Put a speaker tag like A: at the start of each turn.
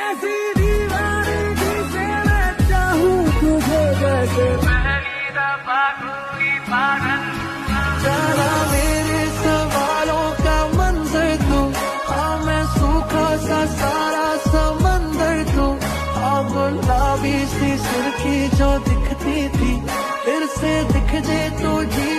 A: ऐसी दीवानगी से मैं चाहूं तुझे जैसे पहली दफा कोई पागल
B: जाना मेरे सवालों का मंजर तू, हाँ मैं सूखा सा सारा समंदर तू, हाँ गुलाबी सी सुर्खी जो दिखती थी फिर से दिख जे तो जी